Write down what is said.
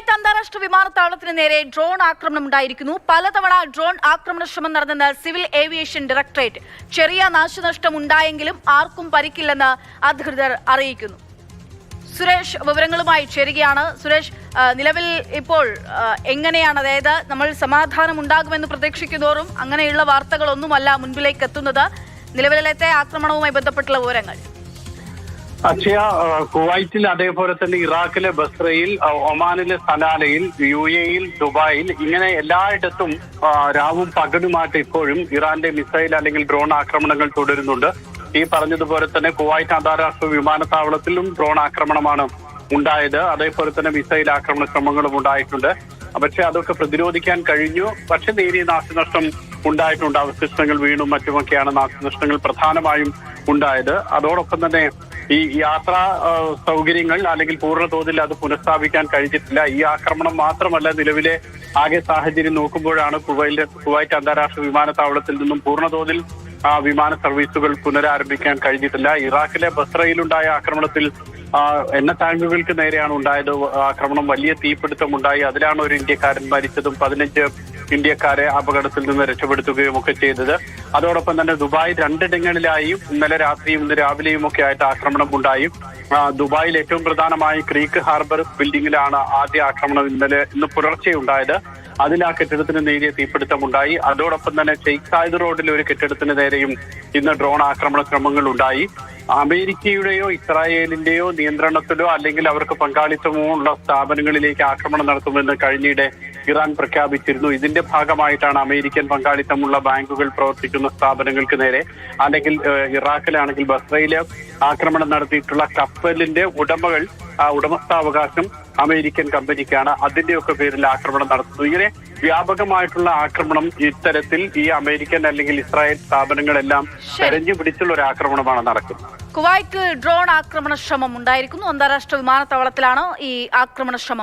Kuwait അന്താരാഷ്ട്ര വിമാനത്താവളത്തിന് നേരെ ഡ്രോൺ ആക്രമണം ഉണ്ടായിരിക്കുന്നു. പലതവണ ഡ്രോൺ ആക്രമണ ശ്രമം നടന്നെന്ന് സിവിൽ ഏവിയേഷൻ ഡയറക്ടറേറ്റ്. ചെറിയ നാശനഷ്ടം ഉണ്ടായെങ്കിലും ആർക്കും പരിക്കില്ലെന്ന് അധികൃതർ അറിയിക്കുന്നു. സുരേഷ് വിവരങ്ങളുമായി ചേരുകയാണ്. സുരേഷ്, നിലവിൽ ഇപ്പോൾ എങ്ങനെയാണ്, അതായത് നമ്മൾ സമാധാനം ഉണ്ടാകുമെന്ന് പ്രതീക്ഷിക്കുന്നതോറും അങ്ങനെയുള്ള വാർത്തകളൊന്നുമല്ല മുൻപിലേക്ക് എത്തുന്നത്. നിലവിലത്തെ ആക്രമണവുമായി ബന്ധപ്പെട്ടുള്ള വിവരങ്ങൾ. അക്ഷയ, കുവൈറ്റിൽ അതേപോലെ തന്നെ ഇറാഖിലെ ബസ്രയിൽ, ഒമാനിലെ സലാലയിൽ, UAE-യിൽ, ദുബായിൽ, ഇങ്ങനെ എല്ലായിടത്തും രാവും പകലുമായിട്ട് ഇപ്പോഴും ഇറാന്റെ മിസൈൽ അല്ലെങ്കിൽ ഡ്രോൺ ആക്രമണങ്ങൾ തുടരുന്നുണ്ട്. ഈ പറഞ്ഞതുപോലെ തന്നെ കുവൈറ്റ് അന്താരാഷ്ട്ര വിമാനത്താവളത്തിലും ഡ്രോൺ ആക്രമണമാണ് ഉണ്ടായത്. അതേപോലെ തന്നെ മിസൈൽ ആക്രമണ ശ്രമങ്ങളും ഉണ്ടായിട്ടുണ്ട്. പക്ഷെ അതൊക്കെ പ്രതിരോധിക്കാൻ കഴിഞ്ഞു. പക്ഷെ നേരിയ നാശനഷ്ടം ഉണ്ടായിട്ടുണ്ട്. അവശിഷ്ടങ്ങൾ വീണും മറ്റുമൊക്കെയാണ് നാശനഷ്ടങ്ങൾ പ്രധാനമായും ഉണ്ടായത്. അതോടൊപ്പം തന്നെ ഈ യാത്രാ സൗകര്യങ്ങൾ അല്ലെങ്കിൽ പൂർണ്ണ തോതിൽ അത് പുനഃസ്ഥാപിക്കാൻ കഴിഞ്ഞിട്ടില്ല. ഈ ആക്രമണം മാത്രമല്ല, നിലവിലെ ആകെ സാഹചര്യം നോക്കുമ്പോഴാണ് കുവൈറ്റ് അന്താരാഷ്ട്ര വിമാനത്താവളത്തിൽ നിന്നും പൂർണ്ണ തോതിൽ വിമാന സർവീസുകൾ പുനരാരംഭിക്കാൻ കഴിഞ്ഞിട്ടില്ല. ഇറാഖിലെ ബസ്രയിലുണ്ടായ ആക്രമണത്തിൽ എണ്ണ ടാങ്കുകൾക്ക് നേരെയാണ് ഉണ്ടായത് ആക്രമണം. വലിയ തീപിടുത്തം ഉണ്ടായി. അതിലാണ് ഒരു ഇന്ത്യക്കാരൻ മരിച്ചതും 15 ഇന്ത്യക്കാരെ അപകടത്തിൽ നിന്ന് രക്ഷപ്പെടുത്തുകയും ഒക്കെ ചെയ്തത്. അതോടൊപ്പം തന്നെ ദുബായ് രണ്ടിടങ്ങളിലായി ഇന്നലെ രാത്രിയും ഇന്ന് രാവിലെയും ഒക്കെ ആയിട്ട് ആക്രമണം ഉണ്ടായി. ദുബായിൽ ഏറ്റവും പ്രധാനമായി ക്രീക്ക് ഹാർബർ ബിൽഡിംഗിലാണ് ആദ്യ ആക്രമണം ഇന്ന് പുലർച്ചെ ഉണ്ടായത്. അതിൽ ആ കെട്ടിടത്തിന് നേരിയ തീപിടുത്തം ഉണ്ടായി. അതോടൊപ്പം തന്നെ ഷെയ്ഖ് സായിദ് റോഡിലെ ഒരു കെട്ടിടത്തിന് നേരെയും ഇന്ന് ഡ്രോൺ ആക്രമണ ശ്രമങ്ങൾ ഉണ്ടായി. അമേരിക്കയുടെയോ ഇസ്രായേലിന്റെയോ നിയന്ത്രണത്തിലോ അല്ലെങ്കിൽ അവർക്ക് പങ്കാളിത്തമോ ഉള്ള സ്ഥാപനങ്ങളിലേക്ക് ആക്രമണം നടത്തുമെന്ന് കഴിഞ്ഞിടെ ഇറാൻ പ്രഖ്യാപിച്ചിരുന്നു. ഇതിന്റെ ഭാഗമായിട്ടാണ് അമേരിക്കൻ പങ്കാളിത്തമുള്ള ബാങ്കുകൾ പ്രവർത്തിക്കുന്ന സ്ഥാപനങ്ങൾക്ക് നേരെ, അല്ലെങ്കിൽ ഇറാഖിലാണെങ്കിൽ ബസ്രയില് ആക്രമണം നടത്തിയിട്ടുള്ള കപ്പലിന്റെ ഉടമകൾ, ഉടമസ്ഥാവകാശം അമേരിക്കൻ കമ്പനിക്കാണ്. അതിന്റെയൊക്കെ പേരിൽ ആക്രമണം നടത്തുന്നു. ഇങ്ങനെ വ്യാപകമായിട്ടുള്ള ആക്രമണം ഇത്തരത്തിൽ ഈ അമേരിക്കൻ അല്ലെങ്കിൽ ഇസ്രായേൽ സ്ഥാപനങ്ങളെല്ലാം തെരഞ്ഞു പിടിച്ചുള്ള ഒരു ആക്രമണമാണ് നടക്കുന്നത്. കുവൈറ്റിൽ ഡ്രോൺ ആക്രമണ ശ്രമം ഉണ്ടായിരിക്കുന്നു. അന്താരാഷ്ട്ര വിമാനത്താവളത്തിലാണ് ഈ ആക്രമണ ശ്രമം.